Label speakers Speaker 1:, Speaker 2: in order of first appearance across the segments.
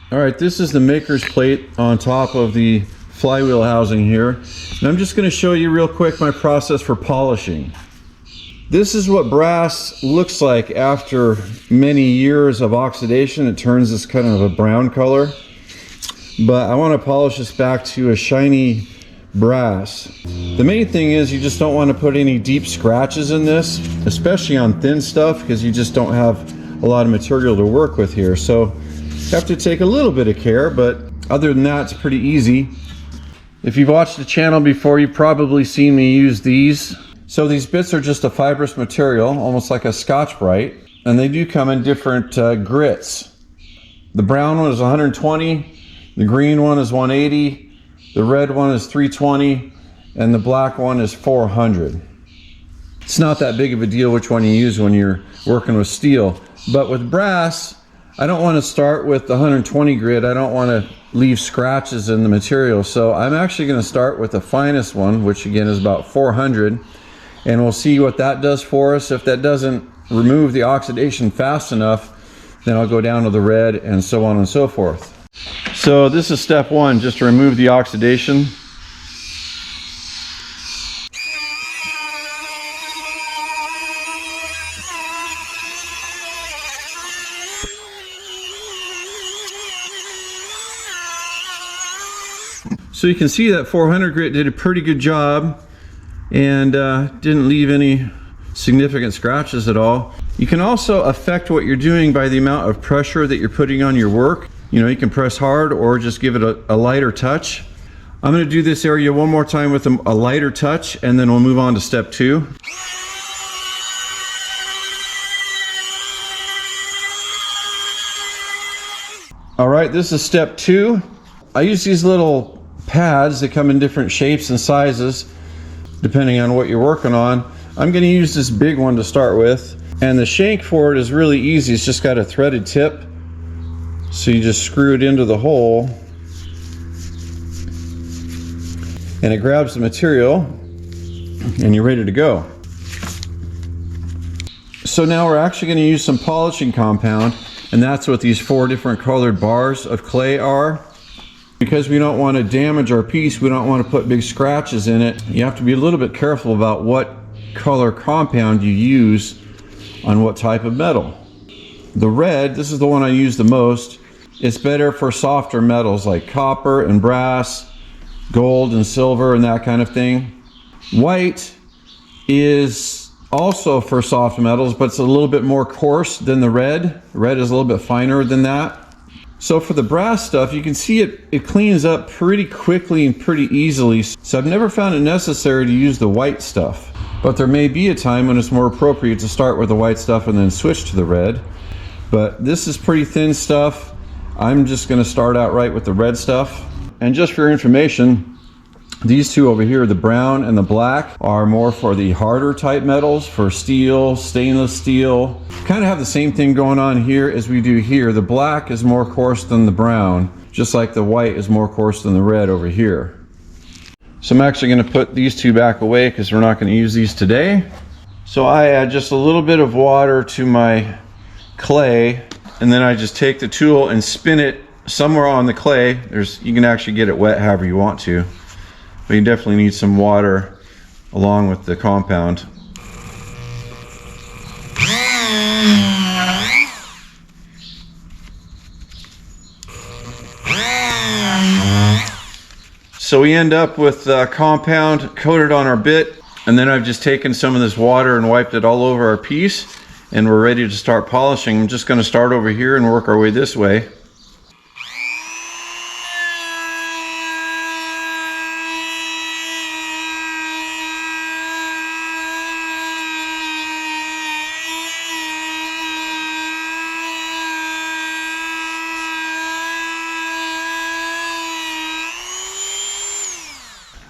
Speaker 1: All right, this is the maker's plate on top of the flywheel housing here. And I'm just going to show you real quick my process for polishing. This is what brass looks like after many years of oxidation. It turns this kind of a brown color. But I want to polish this back to a shiny brass. The main thing is you just don't want to put any deep scratches in this, especially on thin stuff, because you just don't have a lot of material to work with here. So you have to take a little bit of care, but other than that, it's pretty easy. If you've watched the channel before, you've probably seen me use these. So these bits are just a fibrous material, almost like a Scotch-Brite, and they do come in different grits. The brown one is 120, the green one is 180, the red one is 320, and the black one is 400. It's not that big of a deal which one you use when you're working with steel, but with brass, I don't want to start with the 120 grit. I don't want to leave scratches in the material. So I'm actually going to start with the finest one, which again is about 400. And we'll see what that does for us. If that doesn't remove the oxidation fast enough, then I'll go down to the red and so on and so forth. So this is step one, just to remove the oxidation. So you can see that 400 grit did a pretty good job and didn't leave any significant scratches at all. You can also affect what you're doing by the amount of pressure that you're putting on your work. You know, you can press hard or just give it a lighter touch. I'm going to do this area one more time with a lighter touch, and then we'll move on to step two. All right, this is step two. I use these little pads that come in different shapes and sizes depending on what you're working on. I'm going to use this big one to start with, and the shank for it is really easy. It's just got a threaded tip, so you just screw it into the hole and it grabs the material and you're ready to go. So now we're actually going to use some polishing compound, and that's what these 4 different colored bars of clay are. Because we don't want to damage our piece, we don't want to put big scratches in it, you have to be a little bit careful about what color compound you use on what type of metal. The red, this is the one I use the most. It's better for softer metals like copper and brass, gold and silver and that kind of thing. White is also for soft metals, but it's a little bit more coarse than the red. Red is a little bit finer than that. So for the brass stuff, you can see it cleans up pretty quickly and pretty easily. So I've never found it necessary to use the white stuff. But there may be a time when it's more appropriate to start with the white stuff and then switch to the red. But this is pretty thin stuff. I'm just going to start out right with the red stuff. And just for your information, these two over here, the brown and the black, are more for the harder type metals, for steel, stainless steel. Kind of have the same thing going on here as we do here. The black is more coarse than the brown, just like the white is more coarse than the red over here. So I'm actually going to put these two back away because we're not going to use these today. So I add just a little bit of water to my clay, and then I just take the tool and spin it somewhere on the clay. You can actually get it wet however you want to. But you definitely need some water along with the compound. So we end up with compound coated on our bit, and then I've just taken some of this water and wiped it all over our piece, and we're ready to start polishing. I'm just going to start over here and work our way this way.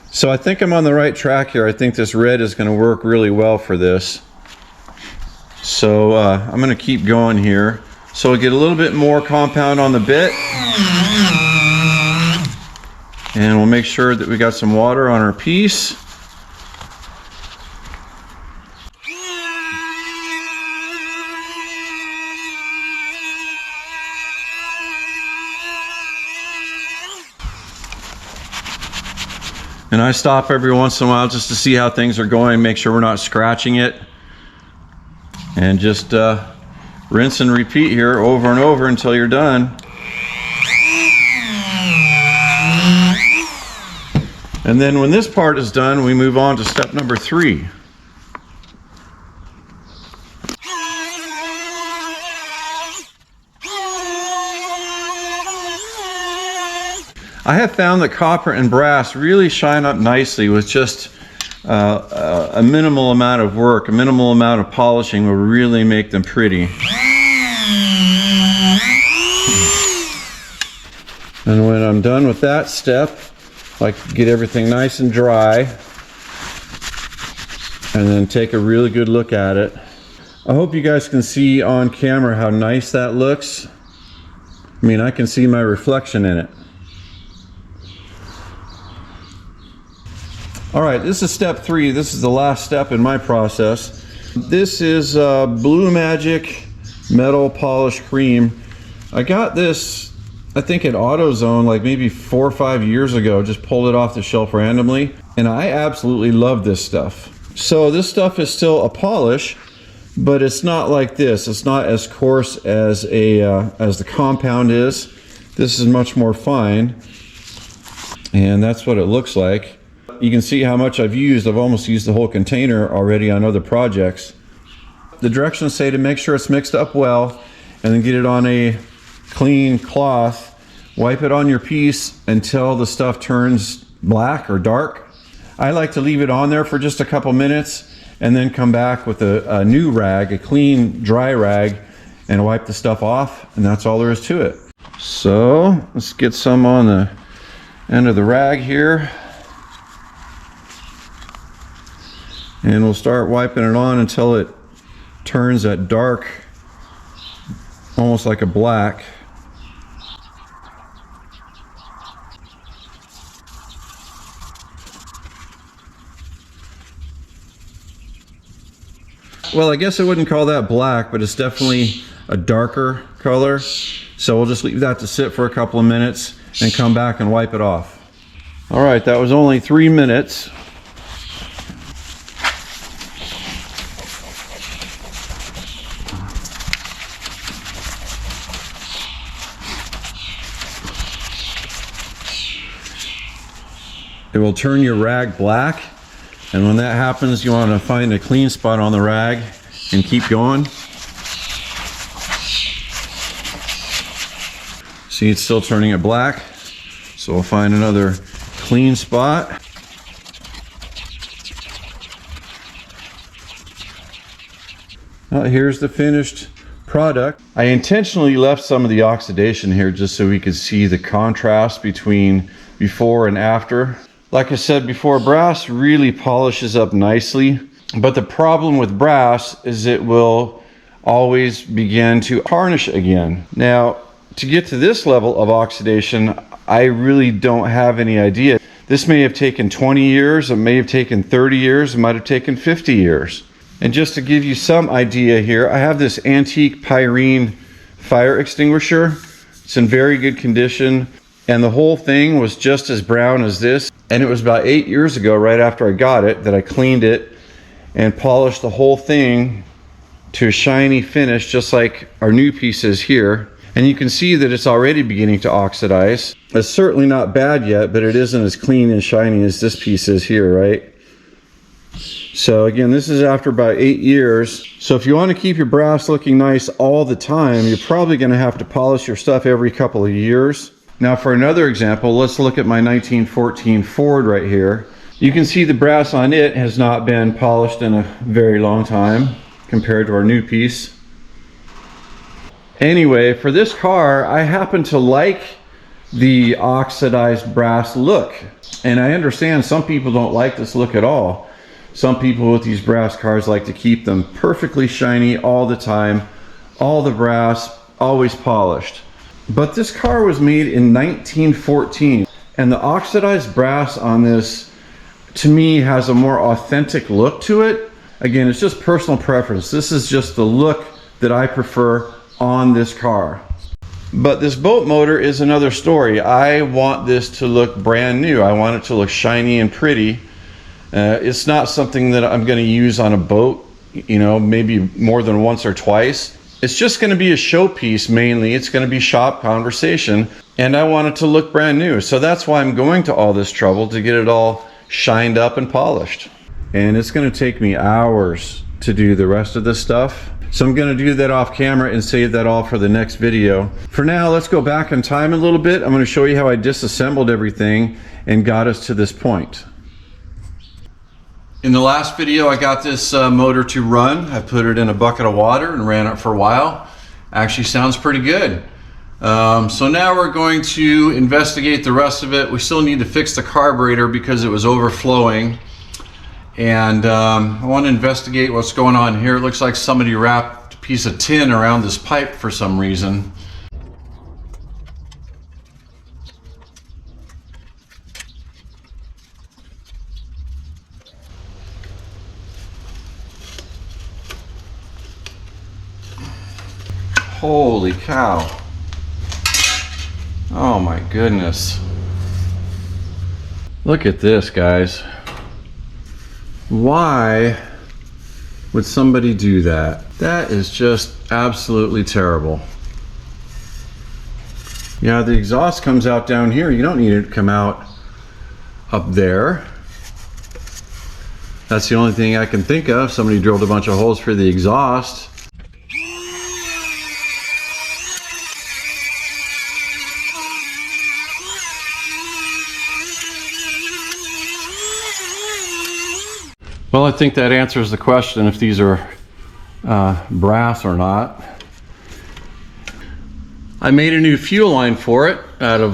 Speaker 1: So I think I'm on the right track here. I think this red is going to work really well for this. So I'm going to keep going here. So we'll get a little bit more compound on the bit. And we'll make sure that we got some water on our piece. And I stop every once in a while just to see how things are going, make sure we're not scratching it. And just rinse and repeat here over and over until you're done. And then when this part is done, we move on to step number 3. I have found that copper and brass really shine up nicely with just a minimal amount of work, a minimal amount of polishing will really make them pretty. And when I'm done with that step, I like to get everything nice and dry and then take a really good look at it. I hope you guys can see on camera how nice that looks. I mean, I can see my reflection in it. All right, this is step 3. This is the last step in my process. This is Blue Magic Metal Polish Cream. I got this, I think at AutoZone like maybe 4 or 5 years ago, just pulled it off the shelf randomly, and I absolutely love this stuff. So this stuff is still a polish, but it's not like this. It's not as coarse as the compound is. This is much more fine, and that's what it looks like. You can see how much I've used. I've almost used the whole container already on other projects. The directions say to make sure it's mixed up well, and then get it on a clean cloth. Wipe it on your piece until the stuff turns black or dark. I like to leave it on there for just a couple minutes and then come back with a new rag, a clean dry rag, and wipe the stuff off, and that's all there is to it. So let's get some on the end of the rag here. And we'll start wiping it on until it turns that dark, almost like a black. Well, I guess I wouldn't call that black, but it's definitely a darker color. So we'll just leave that to sit for a couple of minutes and come back and wipe it off. All right, that was only 3 minutes. It will turn your rag black, and when that happens, you want to find a clean spot on the rag and keep going. See, it's still turning it black, so we'll find another clean spot. Here's the finished product. I intentionally left some of the oxidation here just so we could see the contrast between before and after. Like I said before, brass really polishes up nicely, but the problem with brass is it will always begin to tarnish again. Now, to get to this level of oxidation, I really don't have any idea. This may have taken 20 years, it may have taken 30 years, it might have taken 50 years. And just to give you some idea here, I have this antique Pyrene fire extinguisher. It's in very good condition, and the whole thing was just as brown as this. And it was about 8 years ago, right after I got it, that I cleaned it and polished the whole thing to a shiny finish, just like our new piece is here. And you can see that it's already beginning to oxidize. It's certainly not bad yet, but it isn't as clean and shiny as this piece is here, right? So again, this is after about 8 years. So if you want to keep your brass looking nice all the time, you're probably going to have to polish your stuff every couple of years. Now for another example, let's look at my 1914 Ford right here. You can see the brass on it has not been polished in a very long time compared to our new piece. Anyway, for this car, I happen to like the oxidized brass look. And I understand some people don't like this look at all. Some people with these brass cars like to keep them perfectly shiny all the time, all the brass, always polished. But this car was made in 1914, and the oxidized brass on this, to me, has a more authentic look to it. Again, it's just personal preference. This is just the look that I prefer on this car. But this boat motor is another story. I want this to look brand new. I want it to look shiny and pretty. It's not something that I'm going to use on a boat, you know, maybe more than once or twice. It's just going to be a showpiece mainly. It's going to be shop conversation, and I want it to look brand new. So that's why I'm going to all this trouble to get it all shined up and polished. And it's going to take me hours to do the rest of this stuff. So I'm going to do that off camera and save that all for the next video. For now, let's go back in time a little bit. I'm going to show you how I disassembled everything and got us to this point. In the last video, I got this motor to run. I put it in a bucket of water and ran it for a while. Actually sounds pretty good. So now we're going to investigate the rest of it. We still need to fix the carburetor because it was overflowing. And I want to investigate what's going on here. It looks like somebody wrapped a piece of tin around this pipe for some reason. Holy cow. Oh my goodness. Look at this, guys. Why would somebody do that? That is just absolutely terrible. Yeah, the exhaust comes out down here. You don't need it to come out up there. That's the only thing I can think of. Somebody drilled a bunch of holes for the exhaust. Well, I think that answers the question if these are brass or not. I made a new fuel line for it out of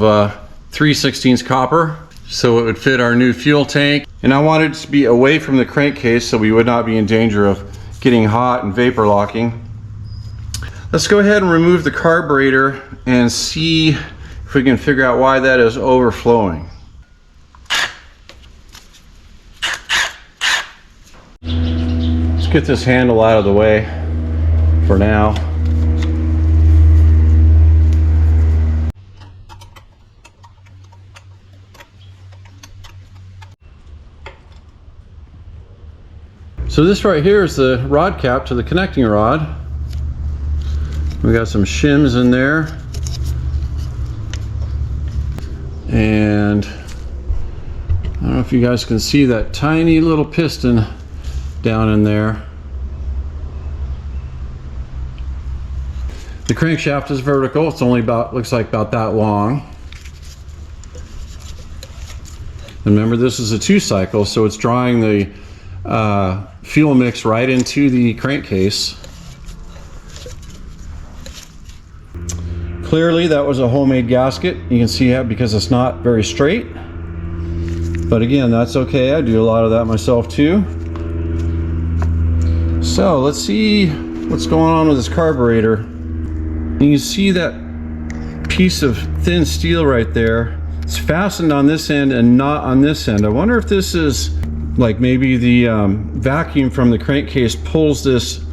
Speaker 1: 3/16 copper so it would fit our new fuel tank. And I wanted it to be away from the crankcase so we would not be in danger of getting hot and vapor locking. Let's go ahead and remove the carburetor and see if we can figure out why that is overflowing. Get this handle out of the way for now. So this right here is the rod cap to the connecting rod. We got some shims in there. And I don't know if you guys can see that tiny little piston down in there. The crankshaft is vertical. It's only about, looks like about that long. Remember, this is a 2-cycle, so it's drawing the fuel mix right into the crankcase. Clearly that was a homemade gasket. You can see that because it's not very straight. But again, that's okay. I do a lot of that myself too. So let's see what's going on with this carburetor. You can see that piece of thin steel right there. It's fastened on this end and not on this end. I wonder if this is like maybe the vacuum from the crankcase pulls this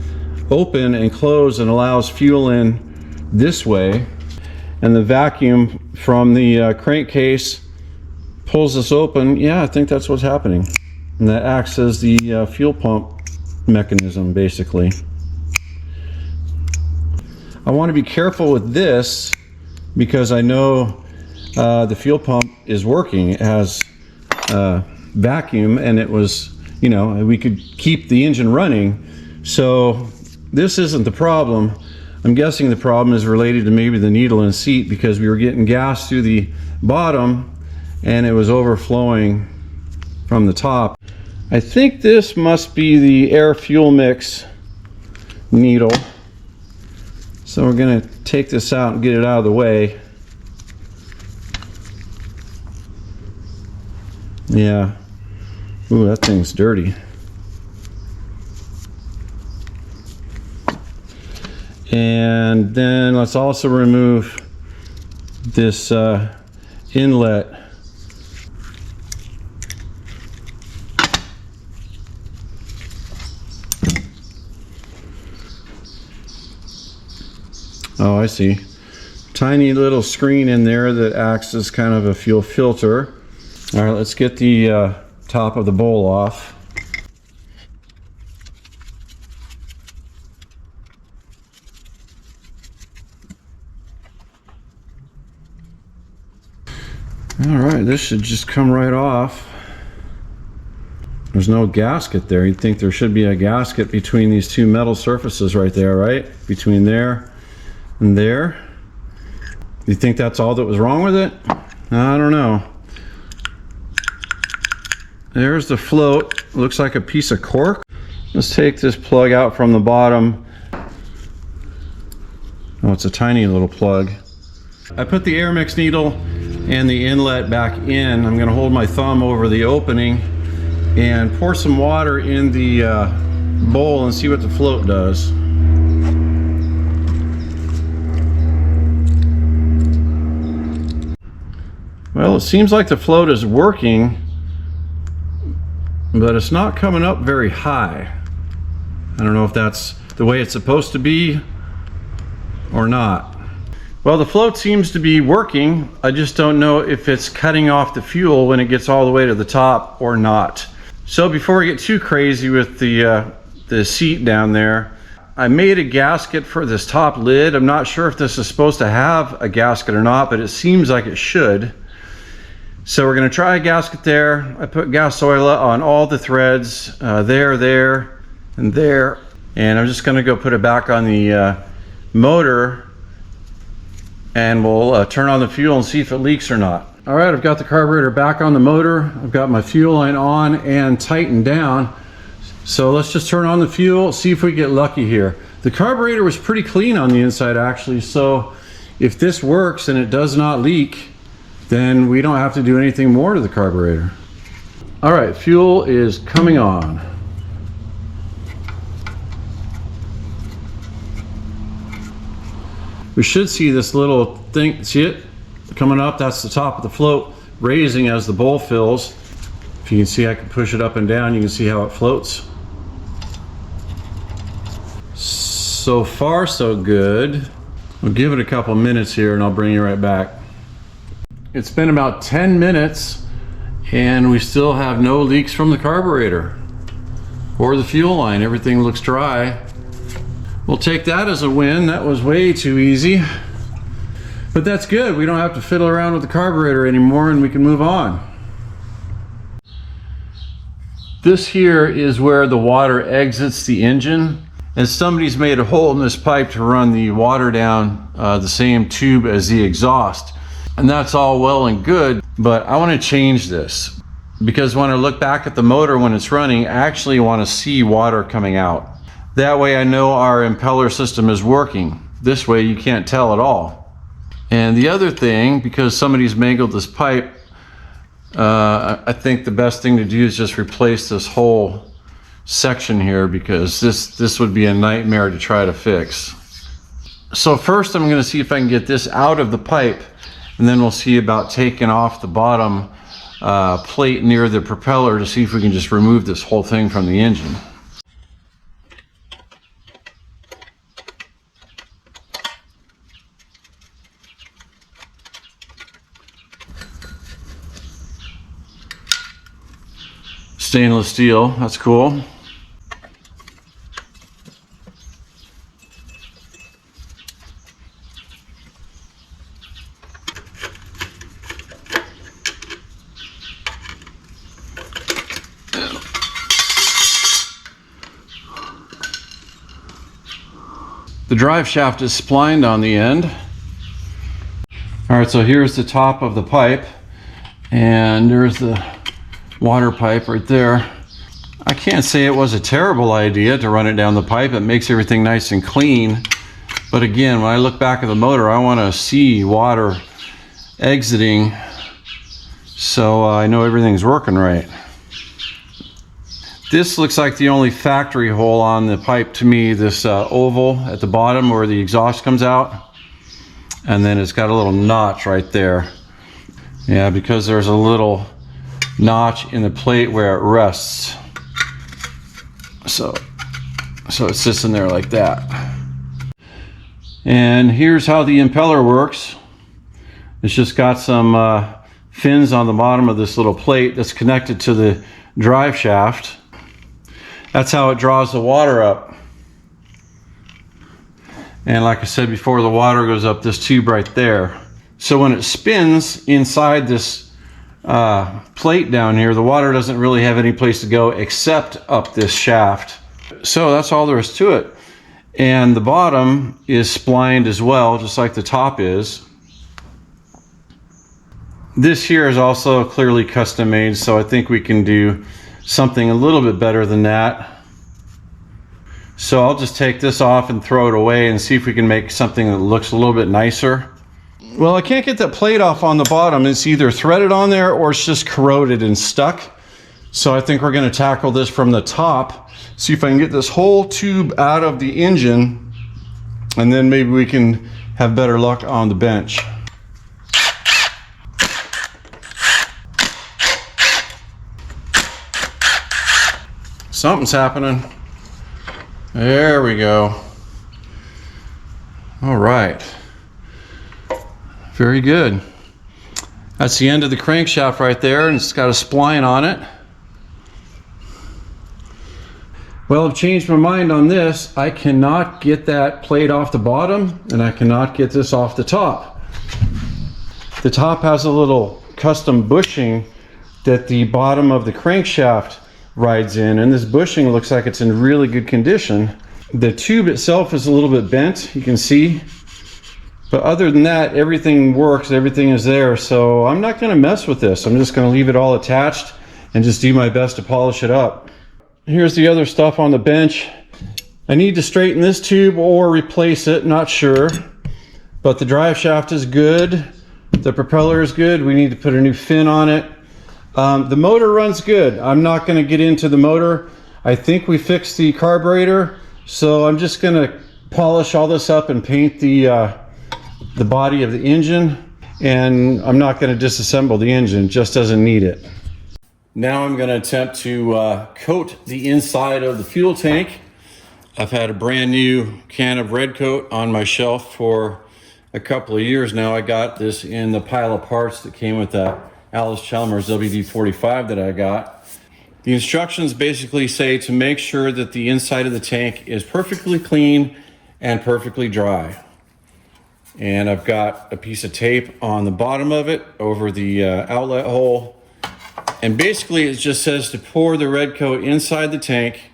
Speaker 1: open and closed and allows fuel in this way, and the vacuum from the crankcase pulls this open. Yeah, I think that's what's happening, and that acts as the fuel pump mechanism basically. I want to be careful with this because I know the fuel pump is working. It has vacuum, and it was, you know, we could keep the engine running, so this isn't the problem. I'm guessing the problem is related to maybe the needle and seat, because we were getting gas through the bottom and it was overflowing from the top. I think this must be the air fuel mix needle, so we're going to take this out and get it out of the way. Yeah. Ooh, that thing's dirty. And then let's also remove this inlet. Oh, I see. tiny little screen in there that acts as kind of a fuel filter. All right, let's get the top of the bowl off. All right, this should just come right off. There's no gasket there. You'd think there should be a gasket between these two metal surfaces right there, right? Between there and there. You think that's all that was wrong with it? I don't know. There's the float. Looks like a piece of cork. Let's take this plug out from the bottom. Oh, it's a tiny little plug. I put the air mix needle and the inlet back in. I'm going to hold my thumb over the opening and pour some water in the bowl and see what the float does. Well, it seems like the float is working, but it's not coming up very high. I don't know if that's the way it's supposed to be or not. Well, the float seems to be working. I just don't know if it's cutting off the fuel when it gets all the way to the top or not. So before we get too crazy with the seat down there, I made a gasket for this top lid. I'm not sure if this is supposed to have a gasket or not, but it seems like it should. So we're going to try a gasket there. I put gas oil on all the threads, there, and there. And I'm just going to go put it back on the motor, and we'll turn on the fuel and see if it leaks or not. All right, I've got the carburetor back on the motor. I've got my fuel line on and tightened down. So let's just turn on the fuel, see if we get lucky here. The carburetor was pretty clean on the inside actually, so if this works and it does not leak, then we don't have to do anything more to the carburetor. All right, fuel is coming on. We should see this little thing, see it coming up? That's the top of the float, raising as the bowl fills. If you can see, I can push it up and down. You can see how it floats. So far, so good. We'll give it a couple minutes here and I'll bring you right back. It's been about 10 minutes and we still have no leaks from the carburetor or the fuel line. Everything looks dry. We'll take that as a win. That was way too easy. But that's good. We don't have to fiddle around with the carburetor anymore and we can move on. This here is where the water exits the engine. And somebody's made a hole in this pipe to run the water down the same tube as the exhaust. And that's all well and good, but I want to change this because when I look back at the motor when it's running, I actually want to see water coming out. That way I know our impeller system is working. This way you can't tell at all. And the other thing, because somebody's mangled this pipe, I think the best thing to do is just replace this whole section here because this would be a nightmare to try to fix. So first I'm going to see if I can get this out of the pipe, and then we'll see about taking off the bottom plate near the propeller to see if we can just remove this whole thing from the engine. Stainless steel, that's cool. The drive shaft is splined on the end. All right, so here's the top of the pipe, and there's the water pipe right there. I can't say it was a terrible idea to run it down the pipe. It makes everything nice and clean. But again, when I look back at the motor, I want to see water exiting so I know everything's working right. This looks like the only factory hole on the pipe to me, this oval at the bottom where the exhaust comes out. And then it's got a little notch right there. Yeah, because there's a little notch in the plate where it rests. So it sits in there like that. And here's how the impeller works. It's just got some fins on the bottom of this little plate that's connected to the drive shaft. That's how it draws the water up. And like I said before, the water goes up this tube right there. So when it spins inside this plate down here, the water doesn't really have any place to go except up this shaft. So that's all there is to it. And the bottom is splined as well, just like the top is. This here is also clearly custom made, so I think we can do something a little bit better than that. So I'll just take this off and throw it away and see if we can make something that looks a little bit nicer. Well, I can't get that plate off on the bottom. It's either threaded on there or it's just corroded and stuck. So I think we're going to tackle this from the top, see if I can get this whole tube out of the engine, and then maybe we can have better luck on the bench. Something's happening. There we go. All right. Very good. That's the end of the crankshaft right there, and it's got a spline on it. Well, I've changed my mind on this. I cannot get that plate off the bottom, and I cannot get this off the top. The top has a little custom bushing that the bottom of the crankshaft rides in, and this bushing looks like it's in really good condition. The tube itself is a little bit bent, you can see, but other than that, everything works, everything is there. So I'm not going to mess with this. I'm just going to leave it all attached and just do my best to polish it up. Here's the other stuff on the bench. I need to straighten this tube or replace it, not sure, but the drive shaft is good, the propeller is good. We need to put a new fin on it. The motor runs good. I'm not going to get into the motor. I think we fixed the carburetor, so I'm just going to polish all this up and paint the body of the engine, and I'm not going to disassemble the engine. It just doesn't need it. Now I'm going to attempt to coat the inside of the fuel tank. I've had a brand new can of red coat on my shelf for a couple of years now. I got this in the pile of parts that came with that Alice Chalmers WD-45 that I got. The instructions basically say to make sure that the inside of the tank is perfectly clean and perfectly dry. And I've got a piece of tape on the bottom of it over the outlet hole. And basically it just says to pour the red coat inside the tank,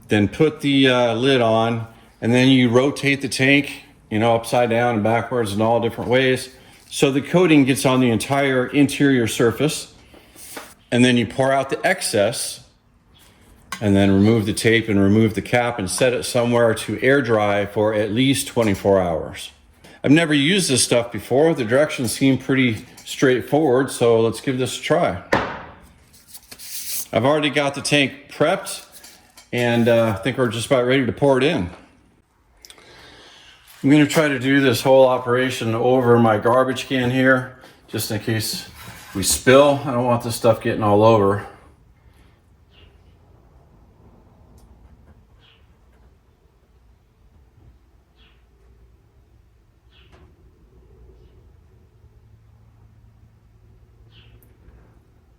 Speaker 1: then put the lid on, and then you rotate the tank, you know, upside down and backwards in all different ways, so the coating gets on the entire interior surface. And then you pour out the excess, and then remove the tape and remove the cap and set it somewhere to air dry for at least 24 hours. I've never used this stuff before. The directions seem pretty straightforward, so let's give this a try. I've already got the tank prepped, and I think we're just about ready to pour it in. I'm going to try to do this whole operation over my garbage can here, just in case we spill. I don't want this stuff getting all over.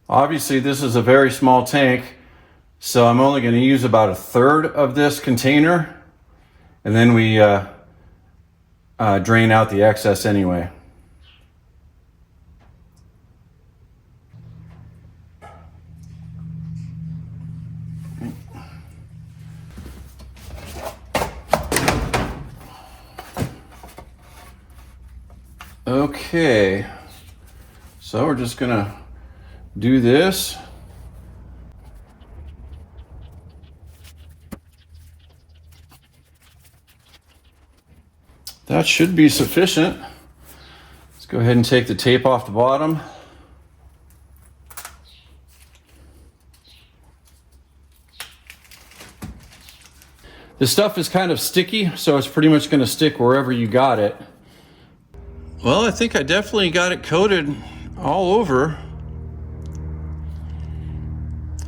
Speaker 1: Obviously, this is a very small tank, so I'm only going to use about 1/3 of this container, and then we drain out the excess anyway. Okay, so we're just gonna do this. That should be sufficient. Let's go ahead and take the tape off the bottom. This stuff is kind of sticky, so it's pretty much going to stick wherever you got it. Well, I think I definitely got it coated all over.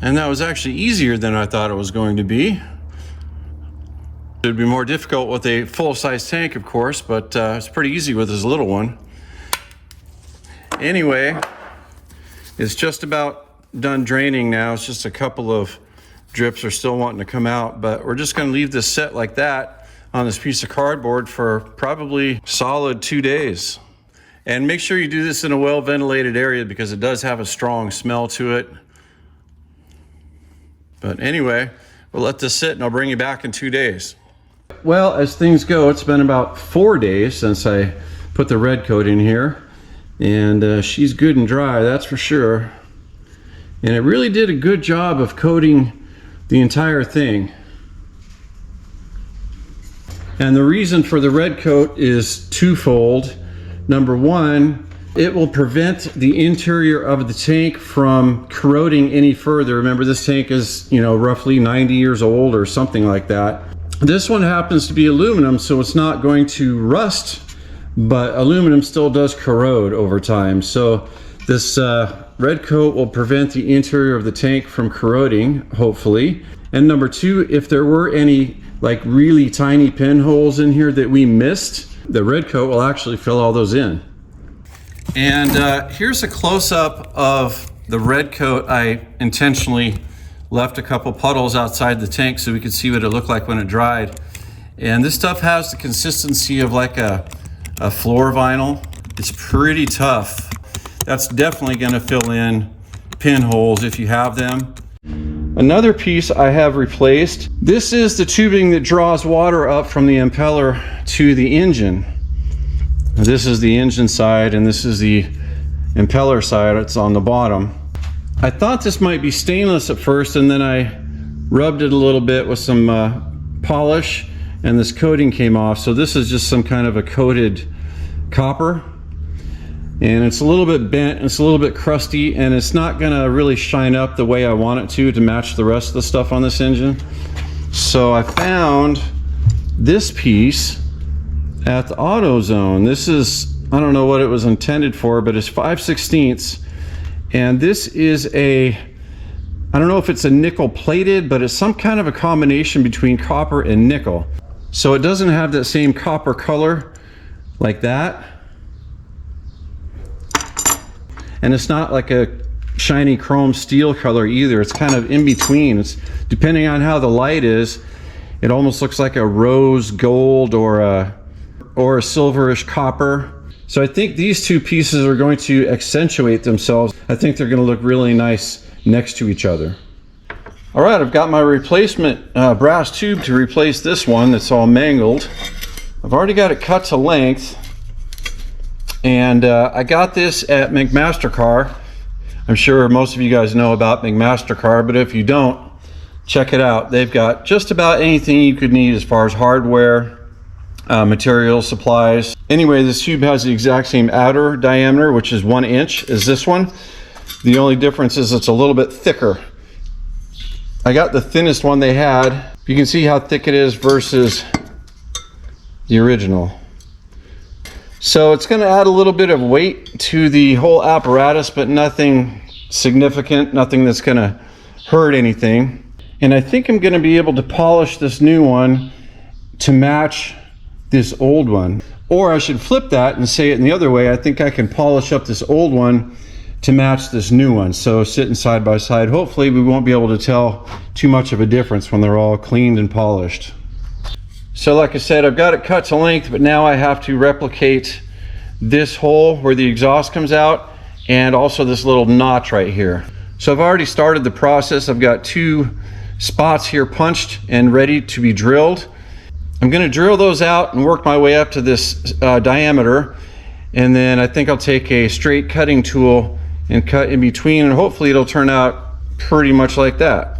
Speaker 1: And that was actually easier than I thought it was going to be. It'd be more difficult with a full-size tank, of course, but it's pretty easy with this little one. Anyway, it's just about done draining now. It's just a couple of drips are still wanting to come out, but we're just going to leave this set like that on this piece of cardboard for probably solid 2 days. And make sure you do this in a well-ventilated area because it does have a strong smell to it. But anyway, we'll let this sit and I'll bring you back in 2 days. Well, as things go, it's been about 4 days since I put the red coat in here, and she's good and dry, that's for sure. And it really did a good job of coating the entire thing. And the reason for the red coat is twofold. Number one, it will prevent the interior of the tank from corroding any further. Remember, this tank is, roughly 90 years old or something like that. This one happens to be aluminum, so it's not going to rust, but aluminum still does corrode over time. So this red coat will prevent the interior of the tank from corroding, hopefully. And number two, if there were any like really tiny pinholes in here that we missed, the red coat will actually fill all those in. And here's a close-up of the red coat. I intentionally left a couple puddles outside the tank so we could see what it looked like when it dried. And this stuff has the consistency of like a floor vinyl. It's pretty tough. That's definitely going to fill in pinholes if you have them. Another piece I have replaced. This is the tubing that draws water up from the impeller to the engine. This is the engine side and this is the impeller side. It's on the bottom. I thought this might be stainless at first, and then I rubbed it a little bit with some polish and this coating came off. So this is just some kind of a coated copper, and it's a little bit bent, it's a little bit crusty, and it's not gonna really shine up the way I want it to match the rest of the stuff on this engine. So I found this piece at the AutoZone. This is, I don't know what it was intended for, but it's 5/16. And this is I don't know if it's a nickel plated, but it's some kind of a combination between copper and nickel. So it doesn't have that same copper color like that. And it's not like a shiny chrome steel color either. It's kind of in between. It's depending on how the light is, it almost looks like a rose gold or a silverish copper. So I think these two pieces are going to accentuate themselves. I think they're going to look really nice next to each other. All right, I've got my replacement brass tube to replace this one that's all mangled. I've already got it cut to length, and I got this at McMaster-Carr. I'm sure most of you guys know about McMaster-Carr, but if you don't, check it out. They've got just about anything you could need as far as hardware, materials, supplies. Anyway, this tube has the exact same outer diameter, which is 1 inch, as this one. The only difference is it's a little bit thicker. I got the thinnest one they had. You can see how thick it is versus the original. So it's going to add a little bit of weight to the whole apparatus, but nothing significant, nothing that's going to hurt anything. And I think I'm going to be able to polish this new one to match this old one. Or I should flip that and say it in the other way. I think I can polish up this old one to match this new one. So sitting side by side, hopefully we won't be able to tell too much of a difference when they're all cleaned and polished. So like I said, I've got it cut to length, but now I have to replicate this hole where the exhaust comes out and also this little notch right here. So I've already started the process. I've got 2 spots here punched and ready to be drilled. I'm going to drill those out and work my way up to this diameter, and then I think I'll take a straight cutting tool and cut in between, and hopefully it'll turn out pretty much like that.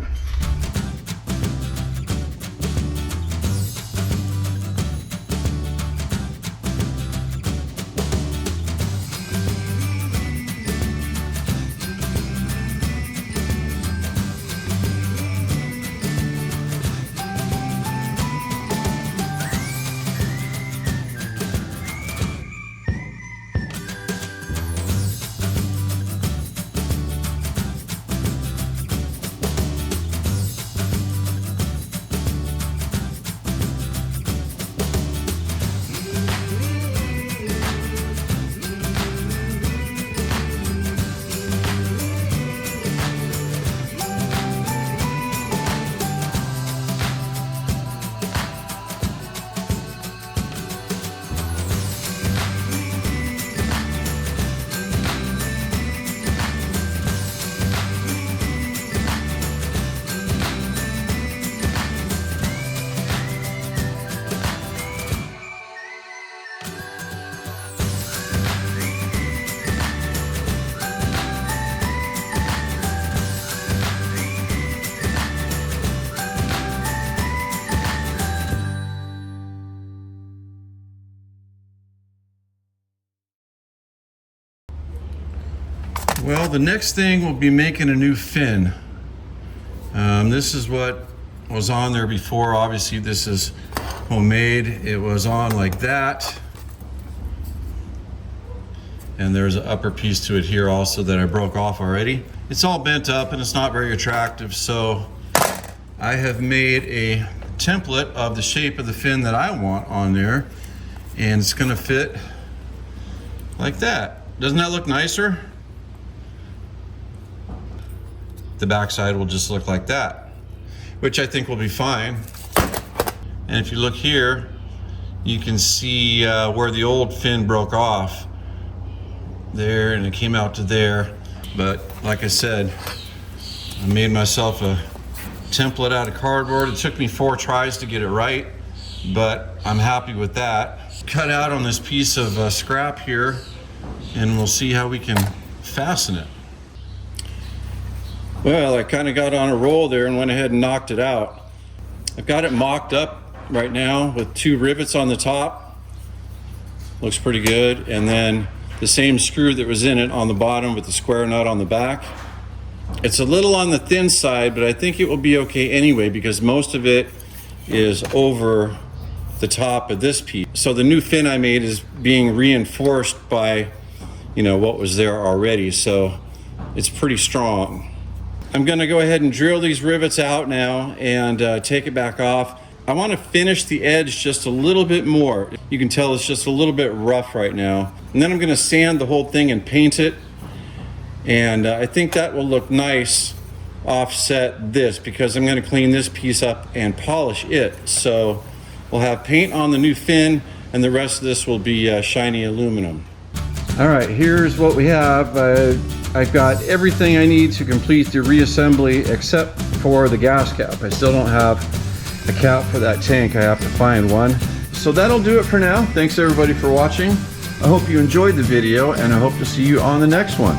Speaker 1: Well, the next thing will be making a new fin. This is what was on there before. Obviously this is homemade. It was on like that. And there's an upper piece to it here also that I broke off already. It's all bent up and it's not very attractive, so I have made a template of the shape of the fin that I want on there, and it's gonna fit like that. Doesn't that look nicer? The backside will just look like that, which I think will be fine. And if you look here, you can see where the old fin broke off there, and it came out to there. But like I said, I made myself a template out of cardboard. It took me 4 tries to get it right, but I'm happy with that. Cut out on this piece of scrap here, and we'll see how we can fasten it. Well, I kind of got on a roll there and went ahead and knocked it out. I've got it mocked up right now with 2 rivets on the top. Looks pretty good. And then the same screw that was in it on the bottom with the square nut on the back. It's a little on the thin side, but I think it will be okay anyway because most of it is over the top of this piece. So the new fin I made is being reinforced by, you know, what was there already. So it's pretty strong. I'm gonna go ahead and drill these rivets out now and take it back off. I want to finish the edge just a little bit more. You can tell it's just a little bit rough right now. And then I'm going to sand the whole thing and paint it. And I think that will look nice offset this because I'm going to clean this piece up and polish it. So we'll have paint on the new fin and the rest of this will be shiny aluminum. All right, here's what we have. I've got everything I need to complete the reassembly except for the gas cap. I still don't have a cap for that tank. I have to find one. So that'll do it for now. Thanks everybody for watching. I hope you enjoyed the video and I hope to see you on the next one.